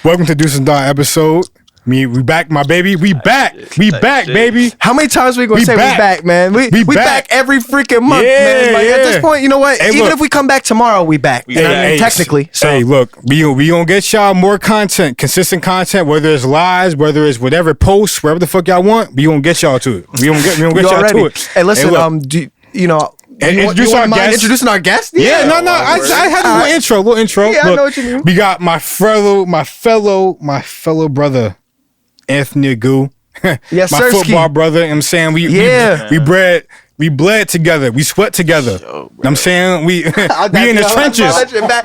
Welcome to Deuce and Don episode. We back, my baby. We back. We back, baby. How many times we gonna say we back, man? We back every freaking month, man. Like, at this point, you know what? Even if we come back tomorrow, we back. Technically. So. Hey, look, we gonna get y'all more content, consistent content, whether it's lives, whether it's whatever posts, wherever the fuck y'all want. We gonna get y'all to it. We gonna get y'all to it. Hey, listen, introducing our guest? Yeah, no. I had a little intro. Yeah, look, I know what you mean. We got my fellow brother, Anthony Agoo. Yes, my football brother. You know what I'm saying we bled together. We sweat together. You know what I'm saying we in the trenches.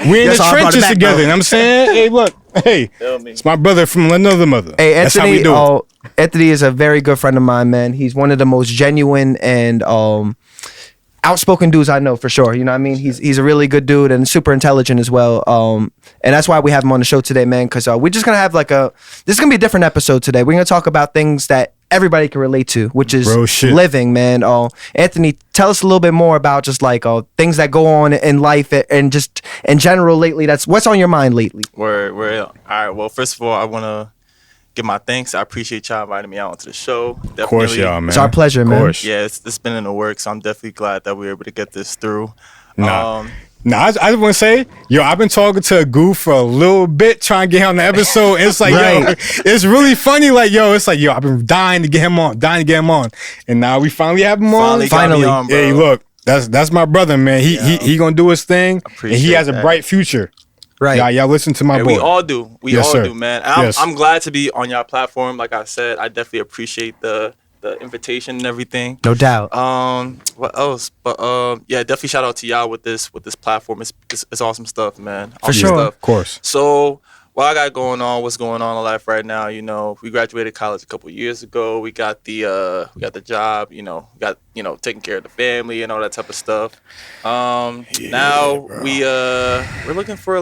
We in the trenches together. You know what I'm saying? Hey, look. Hey, it's my brother from another mother. Hey, Anthony. Anthony is a very good friend of mine, man. He's one of the most genuine and outspoken dudes I know for sure. You know what I mean? He's a really good dude and super intelligent as well. And that's why we have him on the show today, man, because we're just going to have this is going to be a different episode today. We're going to talk about things that everybody can relate to, which is living, man. Anthony, tell us a little bit more about just things that go on in life and just in general lately. That's what's on your mind lately. All right. Well, first of all, I want to give my thanks. I appreciate y'all inviting me out onto the show. Definitely. Of course, y'all, man. It's our pleasure, man. Of course. Yeah, it's been in the works, so I'm definitely glad that we were able to get this through. I just want to say, I've been talking to Agoo for a little bit, trying to get him on the episode. It's like, it's really funny. Like, it's like, I've been dying to get him on, and now we finally have him on. Finally. Hey, look, that's my brother, man. He gonna do his thing, and he has a bright future. Right. Y'all listen to my boy. We all do. We all do, man. And I'm glad to be on your platform. Like I said, I definitely appreciate the invitation and everything. No doubt. What else? But definitely shout out to y'all with this platform. It's awesome stuff, man. For sure. Of course. So what I got going on, what's going on in life right now, we graduated college a couple years ago. We got the job, taking care of the family and all that type of stuff. Now we're looking for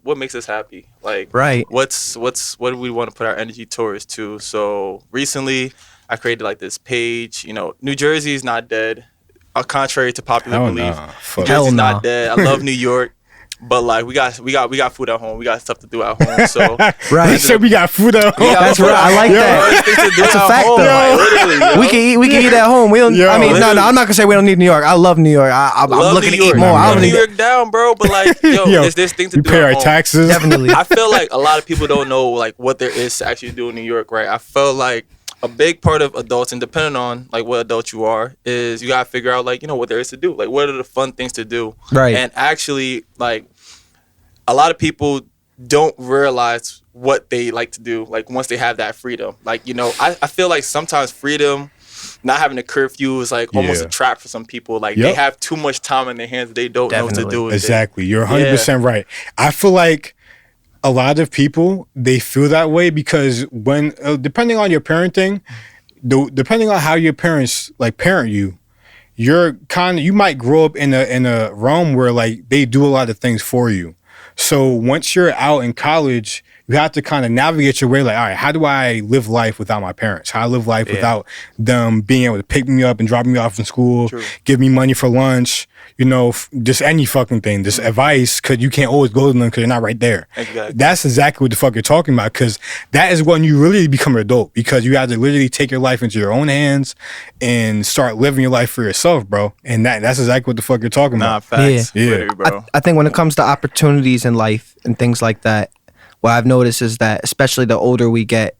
what makes us happy. What do we want to put our energy towards too? So recently I created this page. New Jersey is not dead. Contrary to popular belief, New Jersey's not dead. I love New York. But we got food at home. We got stuff to do at home. So right. So we got food at home. That's right. I like that. That's a fact, though. We can eat at home. We don't. I'm not gonna say we don't need New York. I love New York. I'm looking to eat more. I love New York down, bro. But there's things to do. We pay our taxes. Definitely. I feel like a lot of people don't know what there is to actually do in New York. Right. I feel like a big part of adults, and depending on what adult you are, is you gotta figure out what there is to do. What are the fun things to do? Right. And actually a lot of people don't realize what they like to do once they have that freedom. I feel like sometimes freedom, not having a curfew is almost a trap for some people. They have too much time in their hands, they don't know what to do with exactly. You're 100% right. I feel like a lot of people, they feel that way because when depending on your parenting, depending on how your parents parent you, you might grow up in a realm where they do a lot of things for you. So once you're out in college, you have to kind of navigate your way. All right, how do I live life without my parents? How I live life without them being able to pick me up and drop me off from school, give me money for lunch, just any fucking thing, just advice, because you can't always go to them because you're not right there. Exactly. That's exactly what the fuck you're talking about, because that is when you really become an adult, because you have to literally take your life into your own hands and start living your life for yourself, bro. And that's exactly what the fuck you're talking about. Facts. Yeah. Bro. I think when it comes to opportunities in life and things like that, what I've noticed is that especially the older we get,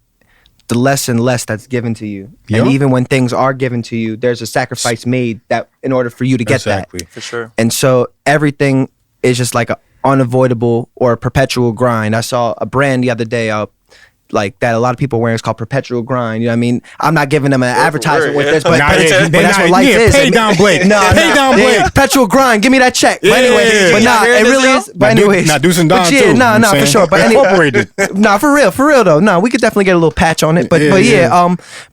the less and less that's given to you. Yep. And even when things are given to you, there's a sacrifice made that in order for you to get that. For sure. And so everything is just an unavoidable or a perpetual grind. I saw a brand the other day that a lot of people are wearing. It's called Perpetual Grind. You know what I mean? I'm not giving them an advertisement with this, but that's what life is. Pay down Blake. Pay down Blake. Perpetual Grind. Give me that check. But anyway, it really is. But anyways, Deuce and Don too. For sure. But incorporated. For real though. We could definitely get a little patch on it. But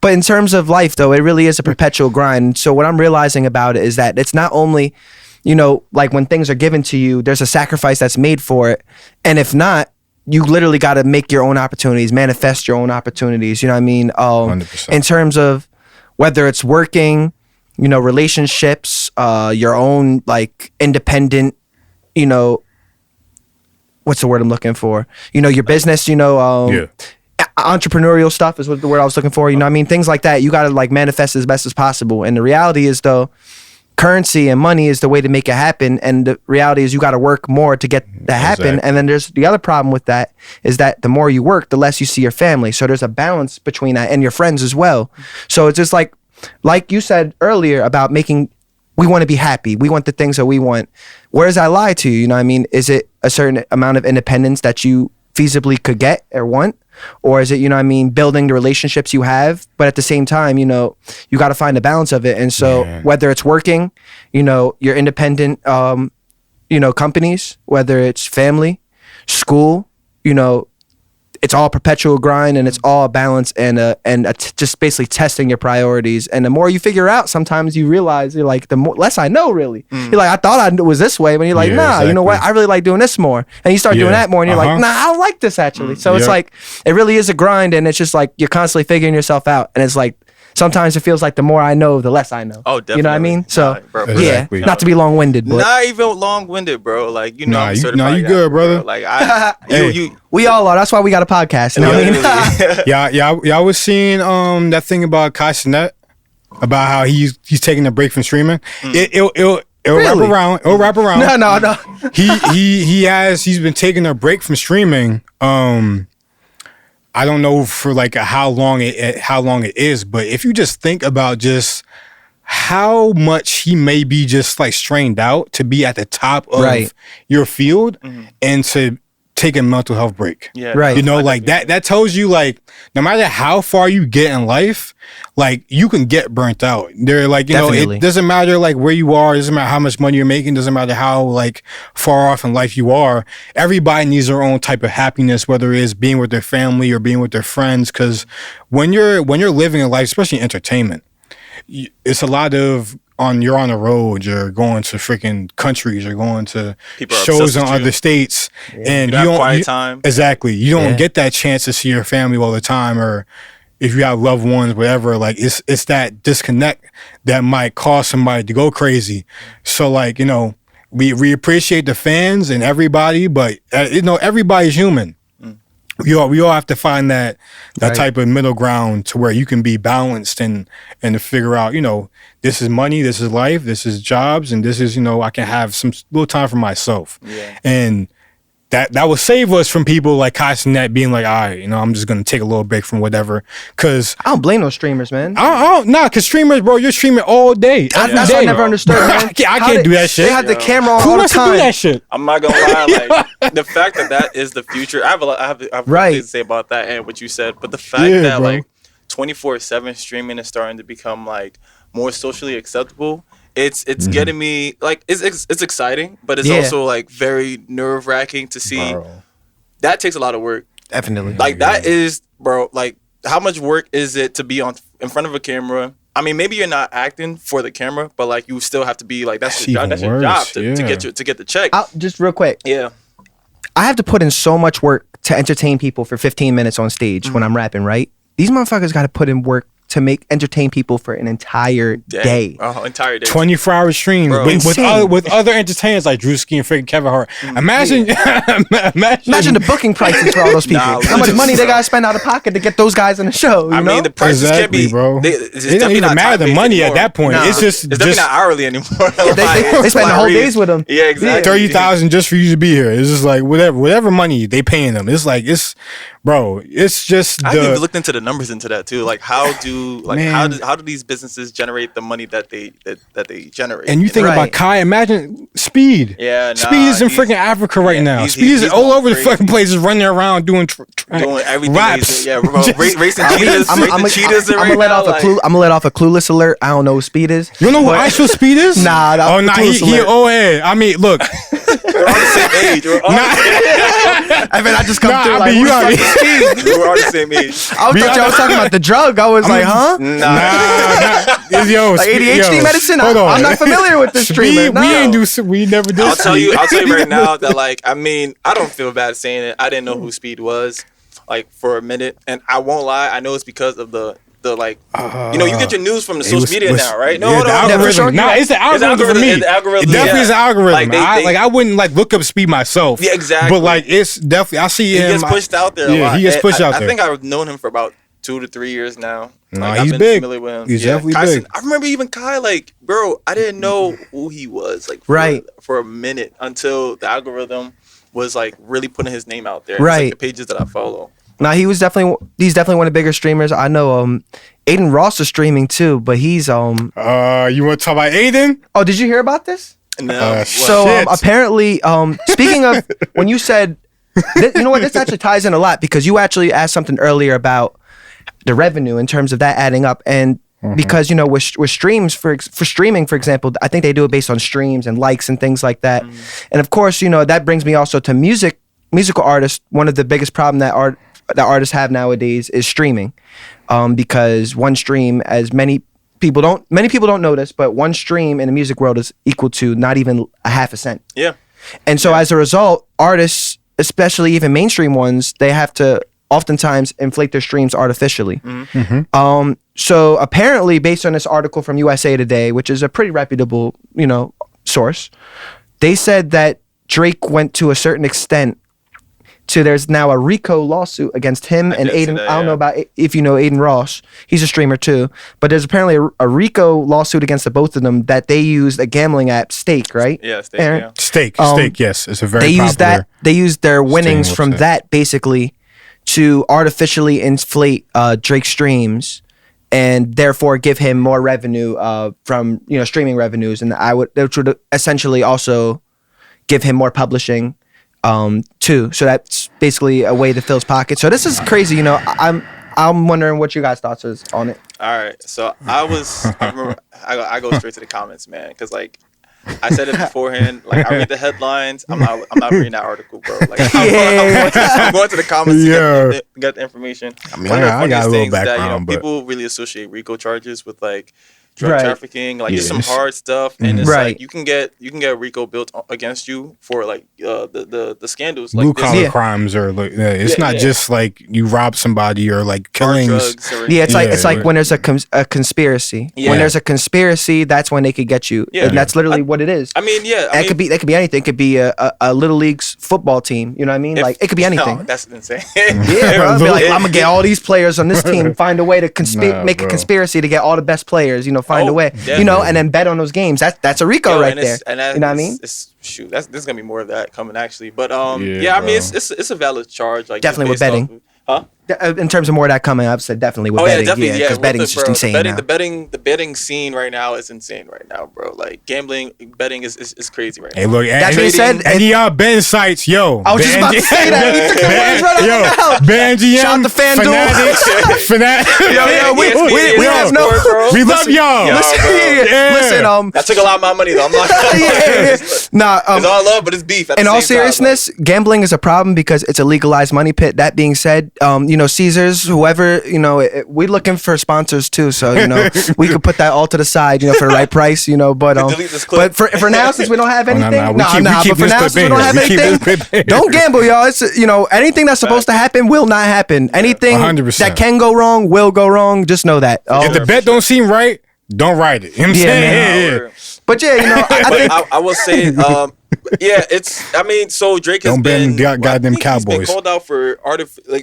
but in terms of life though, it really is a perpetual grind. So what I'm realizing about it is that it's not only, when things are given to you, there's a sacrifice that's made for it, and if not, you literally got to make your own opportunities, manifest your own opportunities. You know what I mean? 100%. In terms of whether it's working, relationships, your own independent, what's the word I'm looking for? You know, your business, you know, Yeah. entrepreneurial stuff is what the word I was looking for. You know what I mean? Things like that. You got to like manifest as best as possible. And the reality is though, currency and money is the way to make it happen. And the reality is you got to work more to get that happen. Exactly. And then there's the other problem with that is that the more you work, the less you see your family. So there's a balance between that and your friends as well. So it's just like you said earlier about we want to be happy. We want the things that we want. Where does that lie to? You know what I mean? Is it a certain amount of independence that you feasibly could get or want? Or is it, you know what I mean, building the relationships you have? But at the same time, you know, you got to find a balance of it. And so whether it's working, you know, your independent, you know, companies, whether it's family, school, you know, it's all perpetual grind and it's all a balance and just basically testing your priorities. And the more you figure out, sometimes you realize you're like, the less I know really. You're like, I thought I knew it was this way, but you're like, Yeah, nah, you know what? exactly. I really like doing this more. And you start doing Yeah. that more and you're like, nah, I don't like this actually. So it's Yeah. like, it really is a grind and it's just like, you're constantly figuring yourself out. And it's like, sometimes it feels like the more I know, the less I know. Oh, definitely. You know what I mean? So Nah, bro, Exactly. yeah, not to be long-winded, but Not even long-winded, bro. Like, you know, Nah, I'm you- certified nah, you guy, good, bro. brother. Like, Hey. you we all are. That's why we got a podcast. You know what I mean? Y'all was seeing that thing about Kai Cenat about how he's taking a break from streaming. It'll wrap Really? around. It'll wrap around. No. He's been taking a break from streaming. I don't know for like how long it is, but if you just think about just how much he may be just like strained out to be at the top of Right. your field and to take a mental health break. yeah, Right. You know, like that tells you like no matter how far you get in life, like you can get burnt out. They're like, you know, Definitely. it doesn't matter like where you are, it doesn't matter how much money you're making, doesn't matter how like far off in life you are. Everybody needs their own type of happiness, whether it's being with their family or being with their friends. Cause when you're living a life, especially in entertainment, it's a lot of you're on the road, you're going to freaking countries, you're going to People are shows obsessed in with you. other states, and You have quiet time. Exactly, you don't Yeah. get that chance to see your family all the time, or if you have loved ones, whatever. Like it's that disconnect that might cause somebody to go crazy. So like, you know, we appreciate the fans and everybody, but you know, everybody's human. We all have to find that Right. type of middle ground to where you can be balanced and to figure out, you know, this is money, this is life, this is jobs, and this is, you know, I can have some little time for myself. Yeah. And that will save us from people like Kai Cenat being like, all right, you know, I'm just gonna take a little break from whatever. Cause I don't blame those streamers, man. cause streamers, bro, you're streaming all day. every That's what I day. never understood, man. I can't How do that shit. They had the camera on Who all the wants to do time. that shit? I'm not gonna lie, like the fact that is the future. I have Right. things to say about that and what you said, but the fact Yeah, that bro. like 24/7 streaming is starting to become like more socially acceptable. It's getting me like it's exciting, but it's Yeah. also like very nerve wracking to see. That takes a lot of work. Definitely. Like that is, bro. Like how much work is it to be in front of a camera? I mean, maybe you're not acting for the camera, but like you still have to be like that's your job. That's your job to get the check. Just real quick, Yeah. I have to put in so much work to entertain people for 15 minutes on stage when I'm rapping, right? These motherfuckers got to put in work to entertain people for an entire day. Entire day. 24-hour stream Bro. with other entertainers like Drewski and freaking Kevin Hart. Imagine, Imagine the booking prices for all those people. Nah, How much legit, money they bro. got to spend out of pocket to get those guys in the show, you I know? mean, the prices can't Exactly, be, bro. It's It don't definitely even not matter the time-based money anymore. at that point. Nah. It's just It's definitely not hourly anymore. they spend the whole days with them. Yeah, exactly. 30,000 just for you to be here. It's just like whatever money they paying them. It's like bro. It's just I haven't even the looked into the numbers into that too. Like how do Man. how do these businesses generate the money that they generate? and you think Right. about Kai. Imagine Speed. Yeah, Speed is in he's- freaking Africa right yeah, now. he's- Speed is he's all going over the crazy. fucking places, running around doing doing everything. raps. Yeah, bro, racing cheetahs. I'm gonna let off a clueless alert. I don't know who Speed is. You don't know who Actual Speed is? Nah, Oh, nah, he Clueless alert. old head. I mean, look. We're all the same age. We're all I mean, I just come Nah, through I like, mean, who you the fuck already- is Speed? we're all the same age. I thought y'all was talking about the drug. I was like, huh? Nah. Yo, Like Speed- ADHD yo, medicine? hold on. I'm not familiar with this treatment. We never did. I'll tell you Speed. right now that like I mean I don't feel bad saying it. I didn't know who Speed was like for a minute, and I won't lie. I know it's because of the the like, you know, you get your news from the social media now, right? No, yeah, hold the on. algorithm. for sure. Nah, it's the algorithm for me. The algorithm, It definitely yeah. is the algorithm. Like, I wouldn't like look up Speed myself. Yeah, exactly. But like it's definitely I see He him. gets pushed out there a Yeah, lot. he gets And pushed out there. I think I've known him for about 2 to 3 years now. Nah, Like, I've he's been big. familiar with him. He's definitely Kai big. I remember even Kai, like, bro, I didn't know who he was, like, Right. for a minute until the algorithm was like really putting his name out there. It's, Right. like, the pages that I follow. Now he's definitely one of the bigger streamers. I know Aiden Ross is streaming too, but he's you want to talk about Aiden? Oh, did you hear about this? No, So Shit. apparently, speaking of when you said, you know what, this actually ties in a lot because you actually asked something earlier about the revenue in terms of that adding up, and because you know with streams for streaming, for example, I think they do it based on streams and likes and things like that, and of course, you know that brings me also to musical artists. One of the biggest problem that artists have nowadays is streaming, because one stream, as many people don't know this, but one stream in the music world is equal to not even a half a cent. Yeah. And so as a result, artists, especially even mainstream ones, they have to oftentimes inflate their streams artificially. So apparently, based on this article from USA Today, which is a pretty reputable, you know, source, they said that Drake went to a certain extent to there's now a RICO lawsuit against him and did see Aiden. that, I don't know yeah. about if you know Aiden Ross. He's a streamer too. But there's apparently a RICO lawsuit against the both of them that they used a gambling app, Stake, right? Yeah, Stake, Aaron? yeah. Steak, yes, it's a very They popular. used that. They used their winnings streaming from website. that basically to artificially inflate Drake's streams, and therefore give him more revenue from streaming revenues, and which would essentially also give him more publishing too. So that's basically a way to fill his pocket. So this is crazy. You know, I'm wondering what you guys' thoughts is on it. All right. So I remember I go straight to the comments, man, because like I said it beforehand. Like I read the headlines. I'm not reading that article, bro. Like I'm going to the comments to get the information. I mean, One of the I got a funniest little things that background, but people really associate RICO charges with like drug Right. trafficking, like just some Yes. hard stuff, and it's Right. like you can get RICO built against you for like the scandals, blue like this, collar Yeah. crimes, or like it's Yeah, not yeah. just like you rob somebody or like hard killings. drugs. Or, Yeah, it's like right. when there's a conspiracy. Yeah. When there's a conspiracy, that's when they could get you. Yeah. And that's literally what it is. I mean, yeah, That could be anything. It could be a little league's football team. You know what I mean? Like it could be anything. No, that's insane. Yeah, bro. I'd be like, Yeah. I'm gonna get all these players on this team, find a way to Nah, make a bro. conspiracy to get all the best players. You know, find a Oh, way. yeah. You know, and then bet on those games. That's a RICO right there. You know what I mean? Shoot, there's gonna be more of that coming actually. But Yeah, I mean, bro. it's a valid charge. Like Definitely just with based betting. off of- huh? In terms of more of that coming, I've said definitely with Oh yeah, betting. definitely. Yeah, because with betting's the- just bro, insane the betting, now. the betting scene right now is insane right now, bro. Like gambling, betting is crazy right Hey, now. look, That being said, any y'all betting sites, yo. I was just about to say that. You took the words right out Yo, of my mouth. BetMGM, Shout out to FanDuel. Fanatics. Yo, we have no. We love y'all. Yo, Listen, bro. Yeah. listen, That took a lot of my money though. I'm not. yeah. Nah, It's all love, but it's beef. At in the all same time, seriousness, gambling is a problem because it's a legalized money pit. That being said, Caesars, whoever, we're looking for sponsors too. So, we could put that all to the side, for the right price, but delete this clip. but for now, since we don't have no, anything, we keep but for this now, clip since we in don't here. have We keep this anything, clip in here. don't gamble, y'all. It's, anything that's supposed to happen will not happen. Anything 100%. that can go wrong will go wrong. Just know that. If the bet don't seem right, don't write it. You know what I'm Yeah, saying? Nah, word. But yeah, I But think I will say, I mean, so Drake has Don't bet been them goddamn I think he's been Cowboys. called out for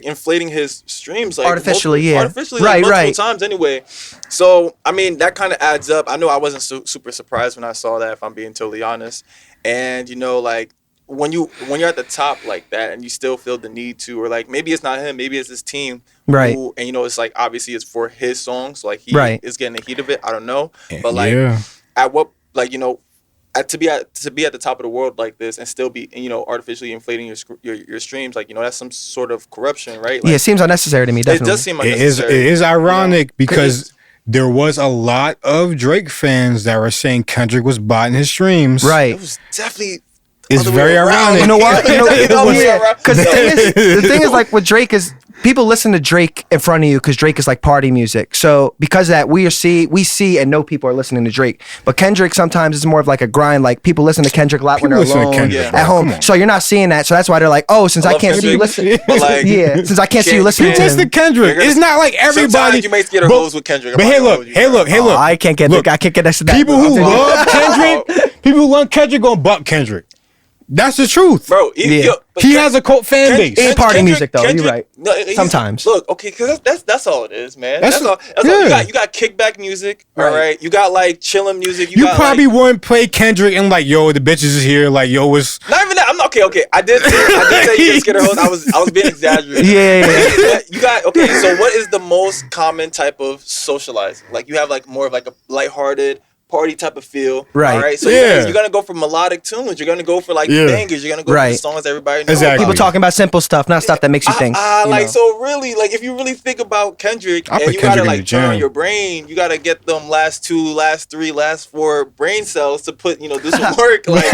inflating his streams like Artificially, multiple right. times anyway. So I mean, that kind of adds up. I know I wasn't super surprised when I saw that, if I'm being totally honest. And like when you're at the top like that, and you still feel the need to, or like maybe it's not him, maybe it's his team, Right. And it's like obviously it's for his songs, like he Right. is getting the heat of it. I don't know, but like Yeah. at what to be at the top of the world like this and still be artificially inflating your streams, like that's some sort of corruption, right? Like, it seems unnecessary to me. it Definitely. does seem It is unnecessary. ironic because there was a lot of Drake fans that were saying Kendrick was botting his streams. Right. It was definitely It's other way very around. ironic. You know what? It was- Because the thing is, like with Drake is people listen to Drake in front of you because Drake is like party music. So because of that, we see and know people are listening to Drake. But Kendrick sometimes is more of like a grind. Like people listen to Kendrick a lot when People they're listen to alone Kendrick, at bro. home. Come on. So you're not seeing that. So that's why they're like, oh, since I love can't see you Kendrick, listen, but, like, yeah, since I can't see you listening to Listen him. to Kendrick. It's not like everybody. Sometimes you may get a But- hose with Kendrick. But hey, look, hey, look, hey, Oh, look. I can't get Look, I can't get next to that. People who I'm love Kendrick, people who love Kendrick gonna buck Kendrick. That's the truth. Bro, Yeah. He has a cult fan base. Ain't party music, though. You're right. Sometimes. Look, okay, because that's all it is, man. That's- That's all. That's all. yeah. You got kickback music, Right. all right. You got like chilling music. You got, probably like, wouldn't play Kendrick and like, yo, the bitches is here. Like, yo, it's not even that. I'm not okay. I did say you get scared of hoes. I was being exaggerated. Yeah. But you got okay. So what is the most common type of socializing? Like you have like more of like a lighthearted party type of feel, Right. All right. So Yeah. you're gonna go for melodic tunes. You're gonna go for like Yeah. bangers. You're gonna go for Right. the songs everybody knows. Exactly. People talking about simple stuff, not stuff that makes you think. you Like know. so really like if you really think about Kendrick I and put you Kendrick gotta in the like turn on jam. your brain, you gotta get them last 2, last 3, last 4 brain cells to put do some work. Like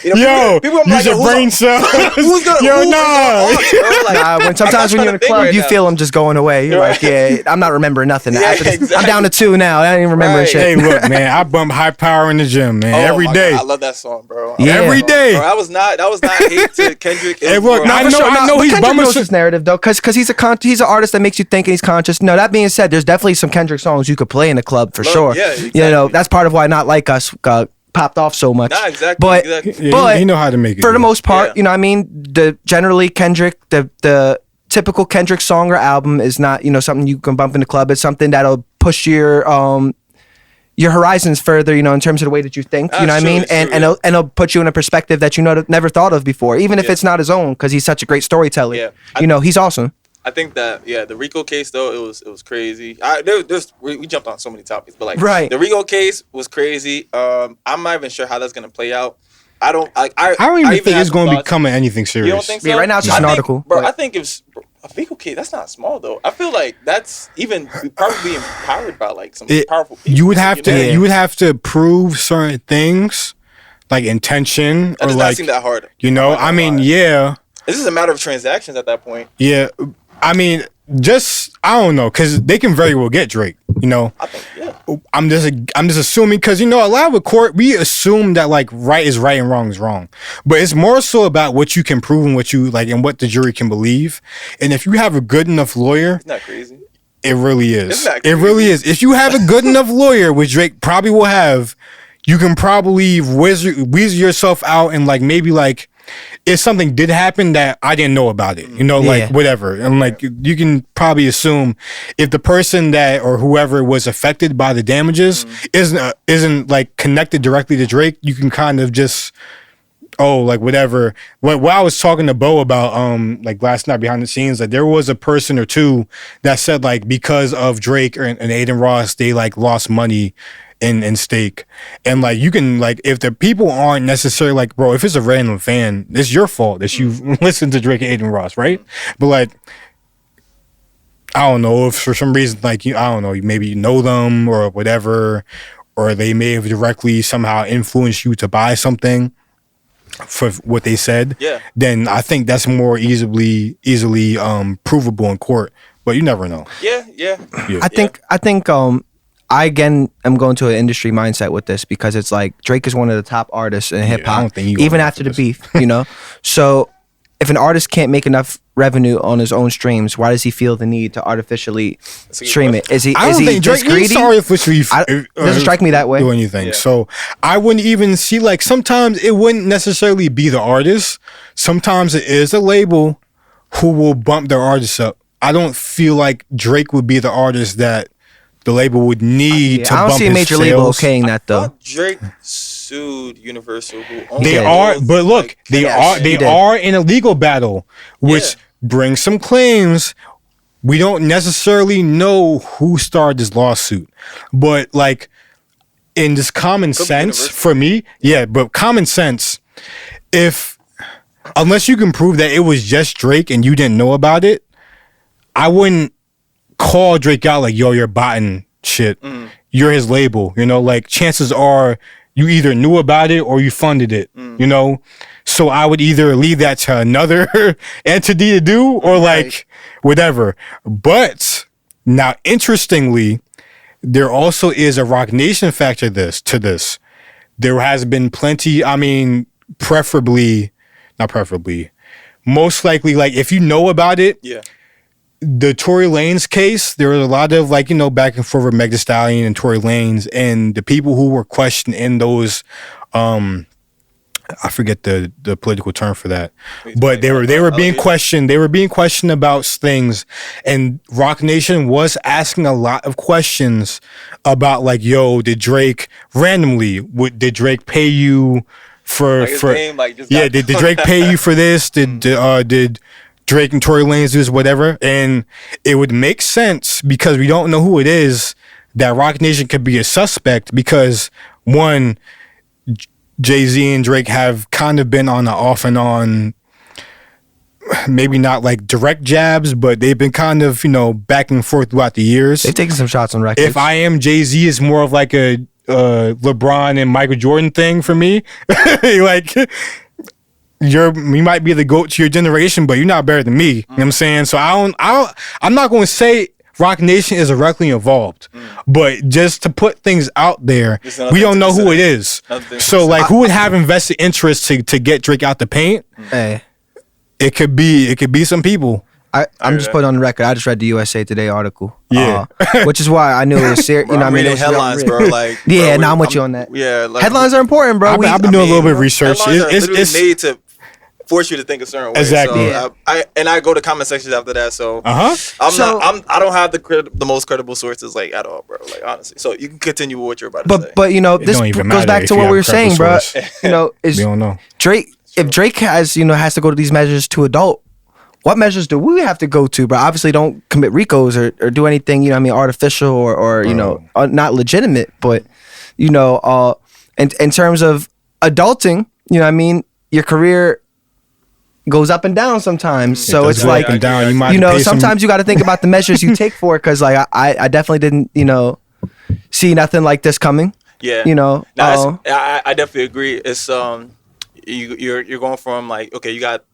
yo, people are use like, your who's brain on- cells. who's gonna yo, who is nah. on us, bro? Like, When sometimes I'm when you're in a trying to think club, right you now. feel them just going away. You're like, yeah, I'm not remembering nothing. Yeah, After this, I'm exactly. down to 2 now. I don't even remember Right. shit. Hey, look, man, I bump high power in the gym, man, Oh every my day. God, I love that song, bro. Yeah. Every day. Bro, that was not hate to Kendrick. It Hey, was look, more- I For know- sure, I no, know but he's Kendrick bumming knows some- his narrative though, because he's an artist that makes you think and he's conscious. No, that being said, there's definitely some Kendrick songs you could play in a club for Look, sure. yeah, You exactly. know, that's part of why Not Like Us got popped off so much. Nah, exactly. But exactly. Yeah, but he know how to make it. for the good. most part, Yeah. you know what I mean? Generally Kendrick, the typical Kendrick song or album is not, something you can bump in the club. It's something that'll push your horizons further, in terms of the way that you think, you know what I mean? True, And true, and it'll put you in a perspective that never thought of before, even if Yeah. it's not his own, because he's such a great storyteller. Yeah. He's awesome. I think that the Rico case though it was crazy. We jumped on so many topics, but like Right. the Rico case was crazy. I'm not even sure how that's gonna play out. I don't I don't even think have it's going to thoughts. become anything serious. You don't think so? Yeah, right now it's just I an think- article, bro. but- I think if a Rico case, that's not small though. I feel like that's even probably empowered by like some powerful people. You would have to. know? Yeah. You would have to prove certain things, like intention, That or does not like seem that hard. I mean, yeah. This is a matter of transactions at that point. Yeah, I mean, I don't know, because they can very well get Drake. I think I'm just assuming, because a lot of the court, we assume that like right is right and wrong is wrong, but it's more so about what you can prove and what you like and what the jury can believe. And if you have a good enough lawyer, Isn't that crazy? it really is. Isn't that It really is. If you have a good enough lawyer, which Drake probably will have, you can probably weasel yourself out and like maybe like if something did happen that I didn't know about it, like Yeah. whatever. And like you can probably assume if the person that or whoever was affected by the damages isn't like connected directly to Drake, you can kind of just like whatever. What I was talking to Bo about like last night behind the scenes, like there was a person or two that said like because of Drake and Aiden Ross, they like lost money in stake. And like you can like if the people aren't necessarily like, bro, if it's a random fan, it's your fault that you listened to Drake and Aiden Ross, right? But like I don't know if for some reason like I don't know, maybe you know them or whatever, or they may have directly somehow influenced you to buy something for what they said, then I think that's more easily provable in court. But you never know. Yeah. I think I again am going to an industry mindset with this because it's like Drake is one of the top artists in hip I hop, don't think you even going after the after this. beef, So if an artist can't make enough revenue on his own streams, why does he feel the need to artificially a good stream it? Is he I don't think just Drake greedy? needs to artificially Doesn't strike me that way. do anything. Yeah. So I wouldn't even see like sometimes it wouldn't necessarily be the artist. Sometimes it is a label who will bump their artists up. I don't feel like Drake would be the artist that the label would need to I don't bump see a his major label sales. okaying that though. thought Drake sued Universal. Who owned They all are, those, but look, like, they connections. he did. are in a legal battle, which Yeah. brings some claims. We don't necessarily know who started this lawsuit, but like in this common Could be sense Universal. for me, but common sense, unless you can prove that it was just Drake and you didn't know about it, I wouldn't call Drake out like, yo, you're botting shit. You're his label, like chances are you either knew about it or you funded it, So So I would either leave that to another entity to do or like whatever. But now, interestingly, there also is a Rock Nation factor to this. There has been plenty, I mean, most likely, like if you know about it, Yeah. the Tory Lanez case, there was a lot of like, back and forth with Meg Thee Stallion and Tory Lanez, and the people who were questioned in those, I forget the political term for that, but they were being questioned. They were being questioned about things, and Rock Nation was asking a lot of questions about like, yo, did Drake did Drake pay you for Like his name, like, just yeah? got- Did Drake pay you for this? Did Drake and Tory Lanez do this, whatever? And it would make sense because we don't know who it is that Rock Nation could be a suspect because one. Jay-Z and Drake have kind of been on an off and on, maybe not like direct jabs, but they've been kind of, back and forth throughout the years. They've taken some shots on records. If I Am Jay-Z is more of like a LeBron and Michael Jordan thing for me. Like, you might be the GOAT to your generation, but you're not better than me. You know what I'm saying? So I'm not going to say Rock Nation is directly involved, but just to put things out there, we don't know who it is. So like, who would have invested interest to get Drake out the paint? Hey, It could be some people. I'm just putting on the record. I just read the USA Today article. Yeah. Which is why I knew it was serious. I'm reading headlines, bro. Like, yeah, bro, I'm with you on that. Yeah, like, Headlines are important, bro. I've been doing a little bit of research. Headlines are literally It's made to force you to think a certain way. Exactly. So I go to comment sections after that. So Uh-huh. I don't have the most credible sources like at all, bro. Like honestly. So you can continue with what you're about to say. But this don't even goes matter back if to you what have we a were saying, credible bro. source. Is We don't know. Drake? If Drake has to go to these measures to adult, what measures do we have to go to, bro? Obviously, don't commit RICOs or do anything, artificial or not legitimate. But in terms of adulting, your career goes up and down sometimes. So it's like, up and down. You might pay sometimes you got to think about the measures you take for it, because like I definitely didn't see nothing like this coming. Yeah. I definitely agree. It's you're going from like, okay, you got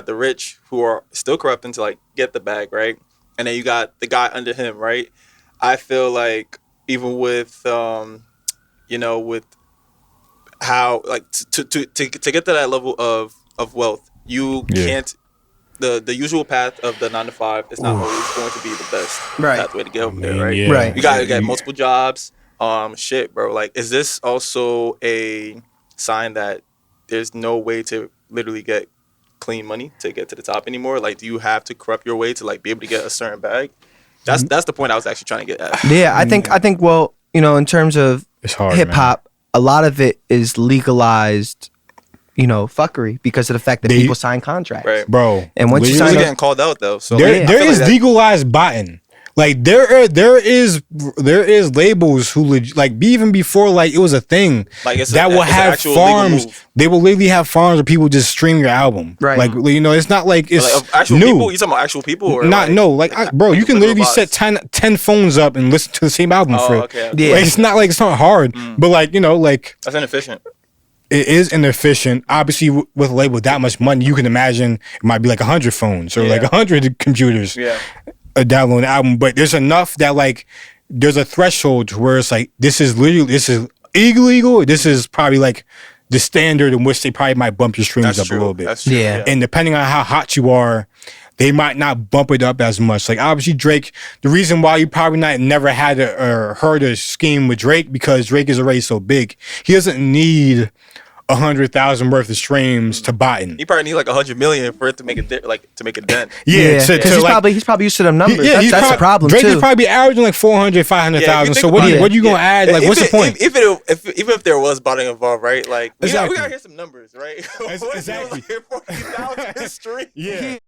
the rich who are still corrupting to like get the bag, right? And then you got the guy under him, right? I feel like even with with how like to get to that level of wealth, you can't the usual path of the 9 to 5 is not always going to be the best pathway to get over there, right? Yeah. Right. You gotta get multiple jobs. Shit, bro. Like, is this also a sign that there's no way to literally get clean money to get to the top anymore? Like, do you have to corrupt your way to like be able to get a certain bag? That's the point I was actually trying to get at. Yeah, I think well, in terms of It's hard, hip hop, a lot of it is legalized, fuckery because of the fact that people sign contracts. Right. Bro. And once you You're sign getting called out though. So There like, I feel is like that- legalized botting. Like there is labels who even before like it was a thing Like, it's that will it's an have actual legal farms. move. They will literally have farms where people just stream your album. Right. Like it's not like it's like, of actual new. people. You talking about actual people or Not like, no like bro. You can literal literally bots? set 10 phones up and listen to the same album for. Okay. Yeah. Like, it's not like it's not hard, but like That's inefficient. it is inefficient. Obviously, with a label with that much money, you can imagine it might be like 100 phones or like 100 computers. Yeah. Download an album, but there's enough that like there's a threshold where it's like this is illegal. This is probably like the standard in which they probably might bump your streams That's up true. a little bit. That's true. Yeah. And depending on how hot you are, they might not bump it up as much. Like obviously Drake, the reason why you probably never had or heard a scheme with Drake because Drake is already so big. He doesn't need 100,000 worth of streams to botting. You probably need like 100 million for it to make a dent. Yeah, 'Cause he's probably used to them numbers. he's That's the problem Drake too. is probably averaging like 400, 500,000. Yeah, So what are you gonna add? Like, what's the point? Even if there was botting involved, right? Like, we Exactly. gotta hear some numbers, right? Exactly. 40,000 streams. Yeah.